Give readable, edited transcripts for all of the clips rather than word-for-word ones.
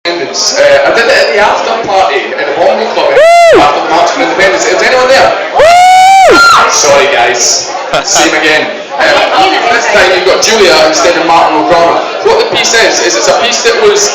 Independence. I did it at the after party in the Bongo Club after the March for Independence. Is anyone there? Sorry guys, same again. This time you've got Julia instead of Martin O'Connor. What the piece is it's a piece that was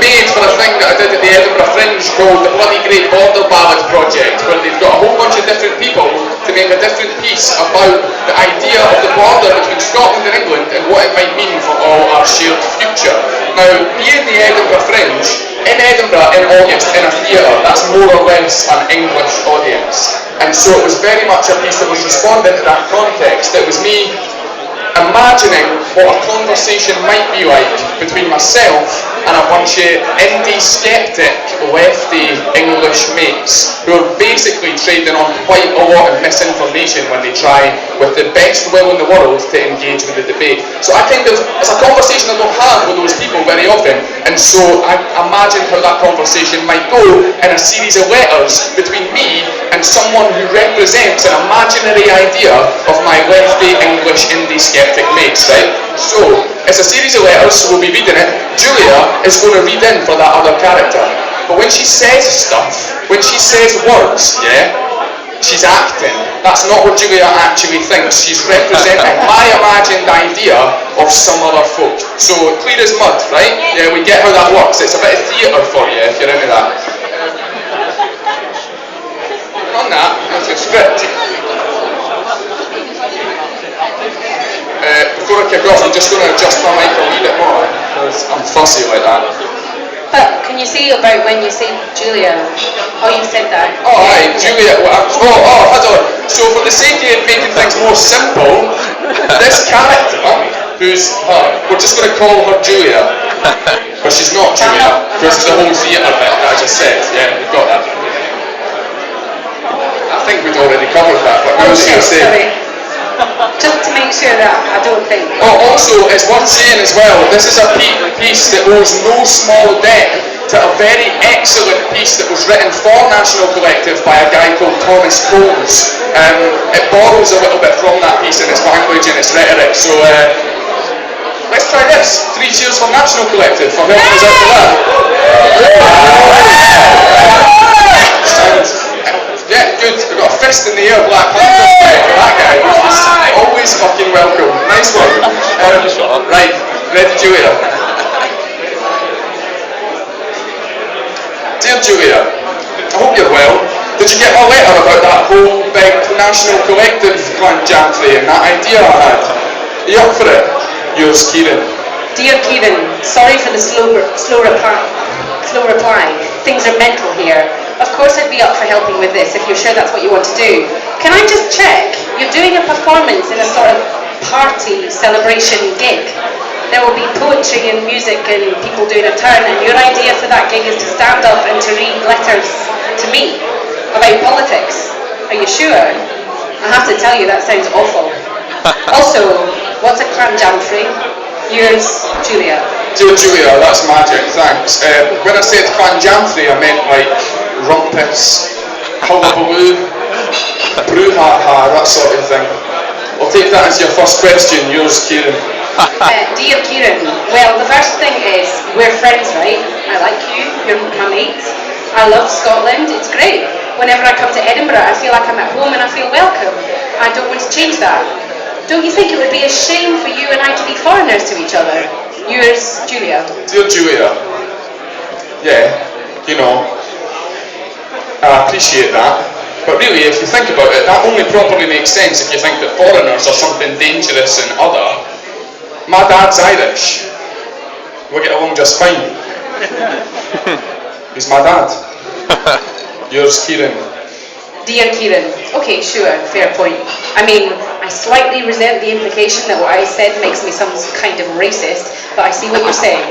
made for a thing that I did at the Edinburgh Fringe called the Bloody Great Border Ballad Project, where they've got a whole bunch of different people to make a different piece about the idea of the border between Scotland and England and what it might mean for all our shared future. Now, being the Edinburgh Fringe, in Edinburgh in August in a theatre, that's more or less an English audience. And so it was very much a piece that was responding to that context. It was me imagining what a conversation might be like between myself and a bunch of indie skeptic lefty English mates who are basically trading on quite a lot of misinformation when they try with the best will in the world to engage with the debate. So it's a conversation I don't have with those people very often, and so I imagined how that conversation might go in a series of letters between me and someone who represents an imaginary idea of my lefty English indie skeptic mates, right? So, it's a series of letters, so we'll be reading it. Julia is going to read in for that other character. But when she says stuff, when she says words, yeah, she's acting. That's not what Julia actually thinks. She's representing my imagined idea of some other folk. So, clear as mud, right? Yeah, we get how that works. It's a bit of theatre for you if you're into that. On that, that's a script. Before I kick off, I'm just going to adjust my mic a wee bit more, because I'm fussy like that. But can you say about when you say Julia? Oh, you said that. Oh, aye, Julia. Hold on. So for the sake of making things more simple, this character, who's we're just going to call her Julia, but she's not Julia, because it's the whole theatre bit that I just said. Yeah, we've got that. I think we'd already covered that, but I was going to say. Sorry. Just to make sure that I don't think. Oh, also, it's worth saying as well, this is a piece that owes no small debt to a very excellent piece that was written for National Collective by a guy called Thomas Coles. It borrows a little bit from that piece in its language and its rhetoric, so let's try this. 3 cheers for National Collective for helping us out with that. Yeah, good. We've got a fist in the air, Black Panther for that guy. He's always fucking welcome. Nice one. Right, ready, Julia? Dear Julia, I hope you're well. Did you get my letter about that whole big National Collective Glanjantry and that idea I had? Are you up for it? Yours, Kieran. Dear Kieran, sorry for the slow reply. Things are mental here. Of course I'd be up for helping with this if you're sure that's what you want to do. Can I just check? You're doing a performance in a sort of party celebration gig. There will be poetry and music and people doing a turn, and your idea for that gig is to stand up and to read letters to me about politics. Are you sure? I have to tell you, that sounds awful. Also, what's a clanjamfrey? Yours, Julia. Dear Julia, that's magic, thanks. When I said clanjamfrey, I meant like rumpus, hullabaloo, brouhaha, that sort of thing. I'll take that as your first question. Yours, Kieran. Dear Kieran, well, the first thing is, we're friends, right? I like you, you're my mate. I love Scotland, it's great. Whenever I come to Edinburgh, I feel like I'm at home and I feel welcome. I don't want to change that. Don't you think it would be a shame for you and I to be foreigners to each other? Yours, Julia. Dear Julia, yeah, you know, I appreciate that, but really, if you think about it, that only properly makes sense if you think that foreigners are something dangerous and other. My dad's Irish. We get along just fine. He's my dad. Yours, Kieran. Dear Kieran, okay, sure, fair point. I mean, I slightly resent the implication that what I said makes me some kind of racist, but I see what you're saying.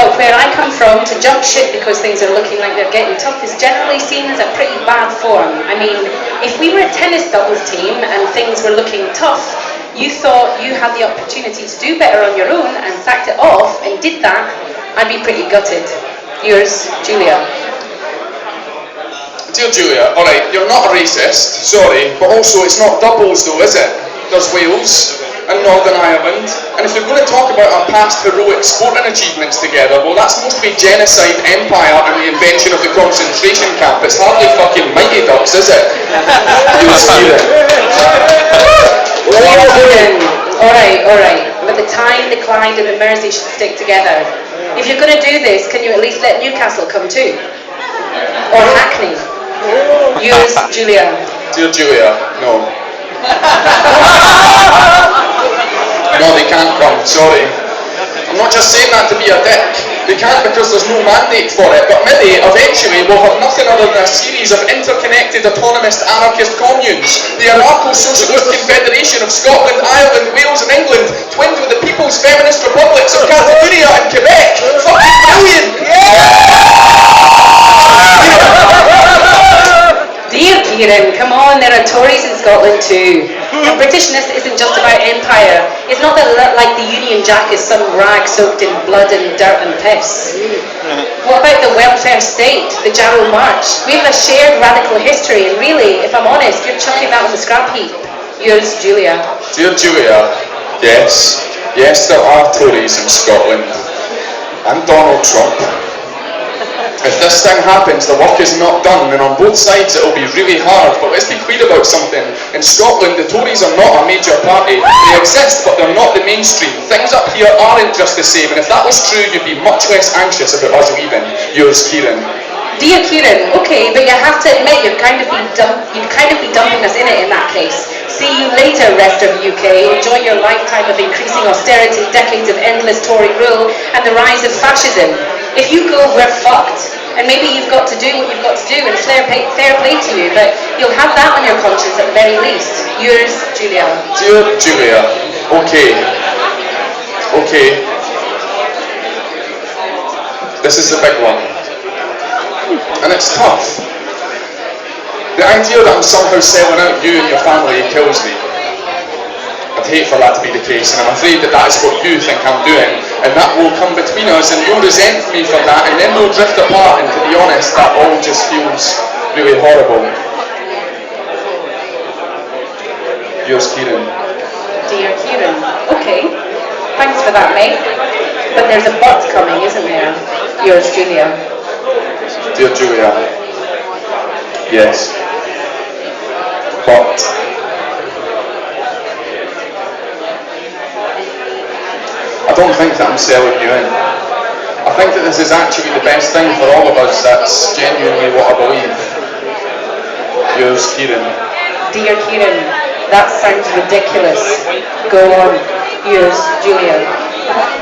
But where I come from, to jump ship because things are looking like they're getting tough is generally seen as a pretty bad form. I mean, if we were a tennis doubles team and things were looking tough, you thought you had the opportunity to do better on your own and sacked it off and did that, I'd be pretty gutted. Yours, Julia. Dear Julia, alright, you're not a racist, sorry, but also it's not doubles though, is it? There's Wales. and Northern Ireland, and if you're going to talk about our past heroic sporting achievements together, well, that's mostly genocide, empire, and the invention of the concentration camp. It's hardly fucking Mighty Ducks, is it? Alright. But the Tyne, the Clyde, and the Mersey should stick together. If you're going to do this, can you at least let Newcastle come too? Or Hackney? Yours, Julia. Dear Julia, no. No, they can't come, sorry. I'm not just saying that to be a dick. They can't because there's no mandate for it, but maybe, eventually, we'll have nothing other than a series of interconnected autonomous anarchist communes. The Anarcho-Socialist Confederation of Scotland, Ireland, Wales and England, twinned with the People's Feminist Republics of Catalonia and Quebec. Fucking brilliant! Dear Kieran, come on, there are Tories in Scotland too. And Britishness isn't just about empire. It's not that like the Union Jack is some rag soaked in blood and dirt and piss. What about the welfare state, the Jarrow March? We have a shared radical history, and really, if I'm honest, you're chucking that on the scrap heap. Yours, Julia. Dear Julia, yes, there are Tories in Scotland. And Donald Trump. If this thing happens, the work is not done, and on both sides it will be really hard. But let's be clear about something. In Scotland, the Tories are not a major party. They exist, but they're not the mainstream. Things up here aren't just the same, and if that was true, you'd be much less anxious about us leaving. Yours, Kieran. Dear Kieran, okay, but you have to admit you'd kind of be dumping us in it in that case. See you later, rest of the UK. Enjoy your lifetime of increasing austerity, decades of endless Tory rule, and the rise of fascism. If you go, we're fucked. And maybe you've got to do what you've got to do, and fair play to you, but you'll have that on your conscience at the very least. Yours, Julia. Dear Julia, okay. This is the big one. And it's tough. The idea that I'm somehow selling out you and your family kills me. I'd hate for that to be the case, and I'm afraid that is what you think I'm doing, and that will come between us, and you'll resent me for that, and then we'll drift apart, and to be honest, that all just feels really horrible. Yours, Kieran. Dear Kieran. Okay. Thanks for that, mate. But there's a but coming, isn't there? Yours, Julia. Dear Julia. Yes. But I don't think that I'm selling you in. I think that this is actually the best thing for all of us. That's genuinely what I believe. Yours, Kieran. Dear Kieran, that sounds ridiculous. Go on. Yours, Julia.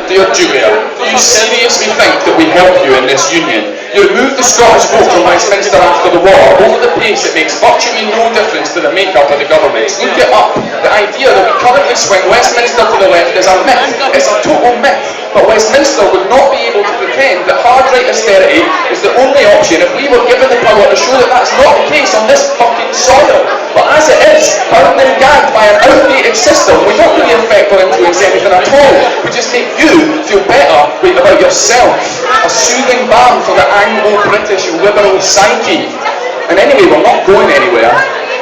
Dear Julia, do you seriously think that we help you in this union? You removed the Scottish vote from Westminster after the war. Over the pace, it makes virtually no difference to the makeup of the government. Look it up. The idea that we currently swing Westminster to the left is a myth. It's a total myth. But Westminster would not be able to pretend that hard right austerity is the only option if we were given the power to show that that's not the case on this fucking soil. But as it is, bound and gagged by an outdated system, we don't really affect or influence anything at all. We just make you feel better about yourself. A soothing balm for the Anglo-British liberal psyche. And anyway, we're not going anywhere.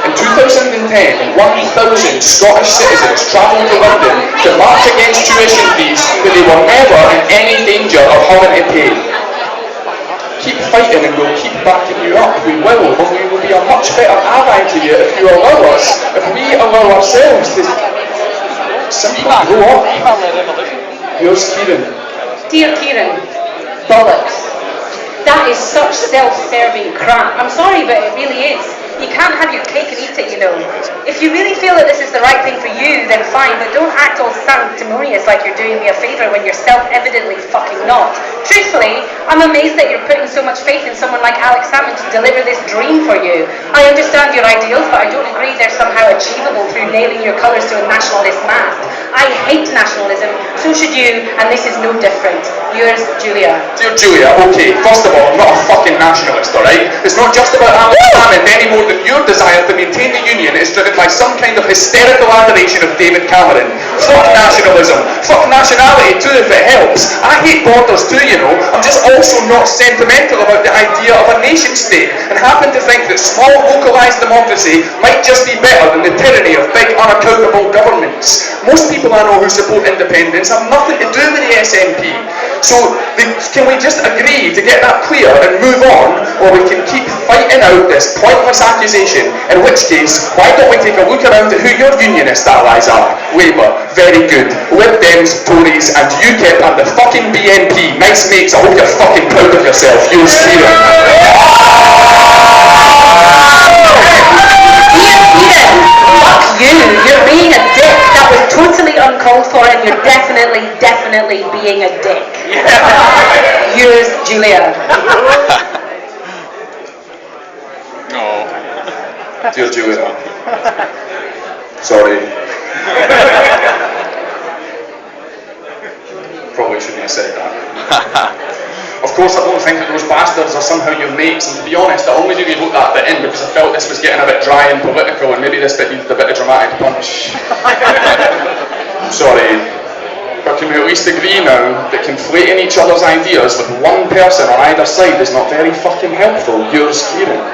In 2010, 1,000 Scottish citizens travelled to London to march against tuition fees that they were never in any danger of having to pay. Keep fighting and we'll keep backing you up. We will, and we will be a much better ally to you if you allow us, if we allow ourselves to simply grow up. Yours, Kieran. Dear Kieran, bollocks. That is such self-serving crap. I'm sorry, but it really is. You can't have your cake and eat it, you know. If you really feel that this is the right thing for you, then fine, but don't act all sanctimonious like you're doing me a favour when you're self-evidently fucking not. Truthfully, I'm amazed that you're putting so much faith in someone like Alex Salmond to deliver this dream for you. I understand your ideals, but I don't agree they're somehow achievable through nailing your colours to a nationalist mast. I hate nationalism, so should you, and this is no different. Yours, Julia. Dear Julia, okay, first of all, I'm not a fucking nationalist, alright? It's not just about Alex Salmond anymore note that your desire to maintain the Union is driven by some kind of hysterical adoration of David Cameron. Fuck nationalism. Fuck nationality too if it helps. I hate borders too, you know. I'm just also not sentimental about the idea of a nation state and happen to think that small localised democracy might just be better than the tyranny of big unaccountable governments. Most people I know who support independence have nothing to do with the SNP. So can we just agree to get that clear and move on, or we can keep fighting out this pointless accusation, in which case, why don't we take a look around at who your unionist allies are? Labour, very good. Lib Dems, Tories, and UKIP and the fucking BNP. Nice mates, I hope you're fucking proud of yourself. Yours, Kieran. Fuck you, you're being a dick. That was totally uncalled for and you're definitely being a dick. Yours, Julia. No. Dear Julia. Sorry. Probably shouldn't have said that. Of course, I don't think that those bastards are somehow your mates, and to be honest, I only really wrote that bit in because I felt this was getting a bit dry and political, and maybe this bit needed a bit of dramatic punch. I'm sorry, but can we at least agree now that conflating each other's ideas with one person on either side is not very fucking helpful? Yours, Kieran.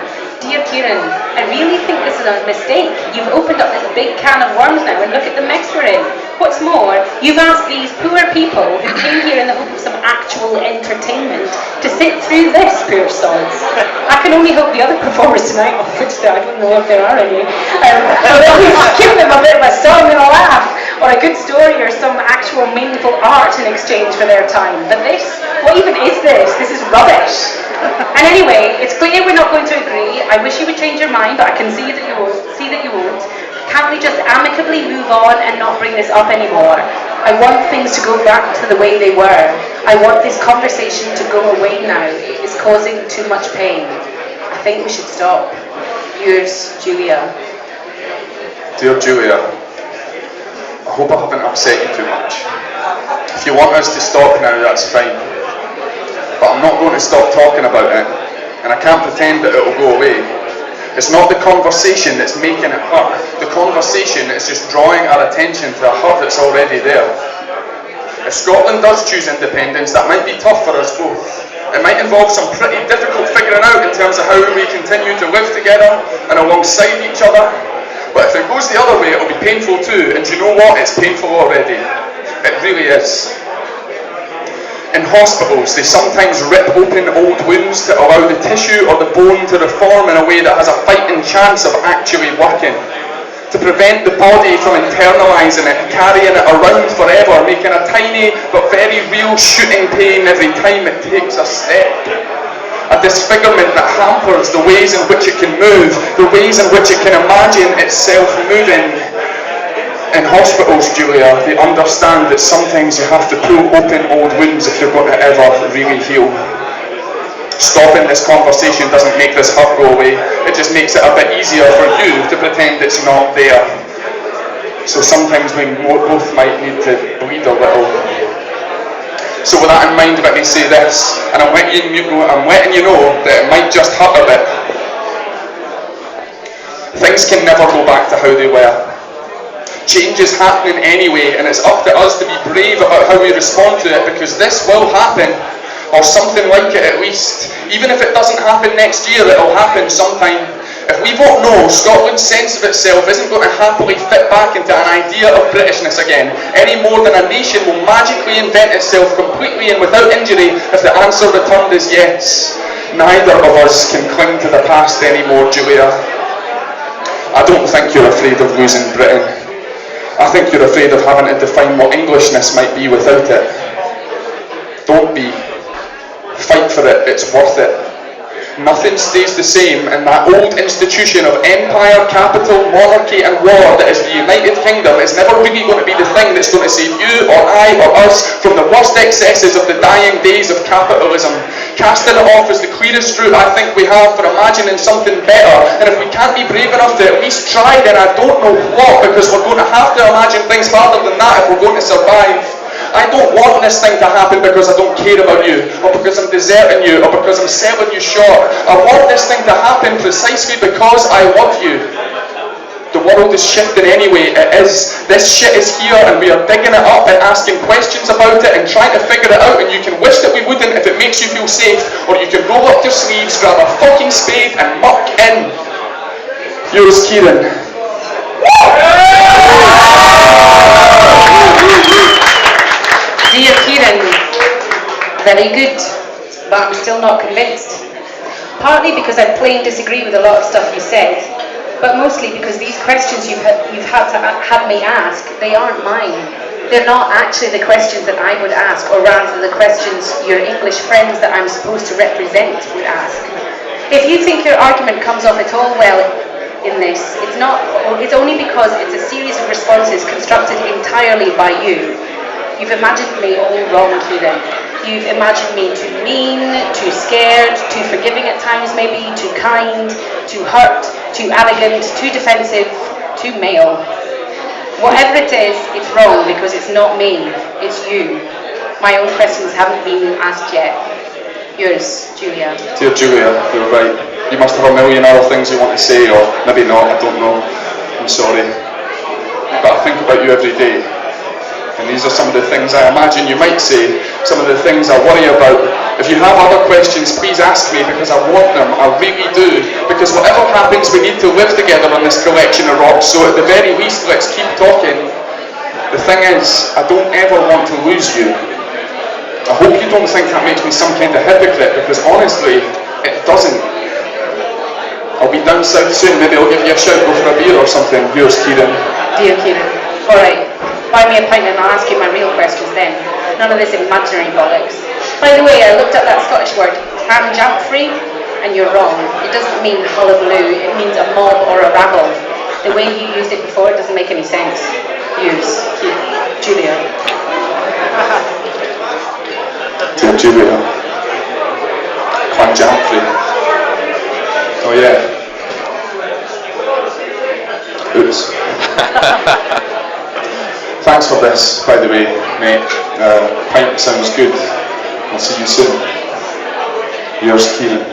Dear Kieran, I really think this is a mistake. You've opened up this big can of worms now and look at the mess we're in. What's more, you've asked these poor people who came here in the hope of some actual entertainment to sit through this, poor sods. I can only hope the other performers tonight, of which I don't know if there are any, will give them a bit of a song and a laugh, or a good story or some actual meaningful art in exchange for their time. But this, what even is this? This is rubbish. And anyway, it's clear we're not going to agree. I wish you would change your mind, but I can see that you won't. Can't we just amicably move on and not bring this up anymore? I want things to go back to the way they were. I want this conversation to go away now. It is causing too much pain. I think we should stop. Yours, Julia. Dear Julia, I hope I haven't upset you too much. If you want us to stop now, that's fine. But I'm not going to stop talking about it, and I can't pretend that it'll go away. It's not the conversation that's making it hurt. The conversation is just drawing our attention to a hurt that's already there. If Scotland does choose independence, that might be tough for us both. It might involve some pretty difficult figuring out in terms of how we continue to live together and alongside each other. But if it goes the other way, it'll be painful too, and you know what? It's painful already. It really is. In hospitals, they sometimes rip open old wounds to allow the tissue or the bone to reform in a way that has a fighting chance of actually working. To prevent the body from internalising it and carrying it around forever, making a tiny but very real shooting pain every time it takes a step. A disfigurement that hampers the ways in which it can move, the ways in which it can imagine itself moving. In hospitals, Julia, they understand that sometimes you have to pull open old wounds if you're going to ever really heal. Stopping this conversation doesn't make this hurt go away. It just makes it a bit easier for you to pretend it's not there. So sometimes we both might need to bleed a little. So with that in mind, let me say this, and I'm letting you know that it might just hurt a bit. Things can never go back to how they were. Change is happening anyway, and it's up to us to be brave about how we respond to it, because this will happen, or something like it at least. Even if it doesn't happen next year, it'll happen sometime. If we vote no, Scotland's sense of itself isn't going to happily fit back into an idea of Britishness again, any more than a nation will magically invent itself completely and without injury if the answer returned is yes. Neither of us can cling to the past anymore, Julia. I don't think you're afraid of losing Britain. I think you're afraid of having to define what Englishness might be without it. Don't be. Fight for it, it's worth it. Nothing stays the same in that old institution of empire, capital, monarchy and war that is the United Kingdom. It's never really going to be the thing that's going to save you or I or us from the worst excesses of the dying days of capitalism. Casting it off is the clearest route I think we have for imagining something better, and if we can't be brave enough to at least try, then I don't know what, because we're going to have to imagine things harder than that if we're going to survive. I don't want this thing to happen because I don't care about you, or because I'm deserting you or because I'm selling you short. I want this thing to happen precisely because I love you. The world is shifting anyway, it is. This shit is here and we are digging it up and asking questions about it and trying to figure it out, and you can wish that we wouldn't if it makes you feel safe, or you can roll up your sleeves, grab a fucking spade and muck in. Yours, Kieran. Dear Kieran, very good, but I'm still not convinced. Partly because I plain disagree with a lot of stuff you said, but mostly because these questions you've had to have me ask, they aren't mine. They're not actually the questions that I would ask, or rather the questions your English friends that I'm supposed to represent would ask. If you think your argument comes off at all well in this, it's only because it's a series of responses constructed entirely by you. You've imagined me all wrong, Kieran. You've imagined me too mean, too scared, too forgiving at times maybe, too kind, too hurt, too arrogant, too defensive, too male. Whatever it is, it's wrong because it's not me, it's you. My own questions haven't been asked yet. Yours, Julia. Dear Julia, you're right. You must have a million other things you want to say, or maybe not, I don't know. I'm sorry. But I think about you every day. And these are some of the things I imagine you might say, some of the things I worry about. If you have other questions, please ask me, because I want them, I really do. Because whatever happens, we need to live together on this collection of rocks, so at the very least, let's keep talking. The thing is, I don't ever want to lose you. I hope you don't think that makes me some kind of hypocrite, because honestly, it doesn't. I'll be down south soon, maybe I'll give you a shout, go for a beer or something. Yours, Kieran. Dear Kieran. Alright. Buy me a pint and I'll ask you my real questions then. None of this imaginary bollocks. By the way, I looked up that Scottish word, tangent-free, and you're wrong. It doesn't mean hullabaloo, it means a mob or a rabble. The way you used it before, it doesn't make any sense. Use. Julia. Dear Julia. Tangent-free. Oh yeah. Oops. Thanks for this, by the way, mate. Pint sounds good. I'll see you soon. Yours, Kieran.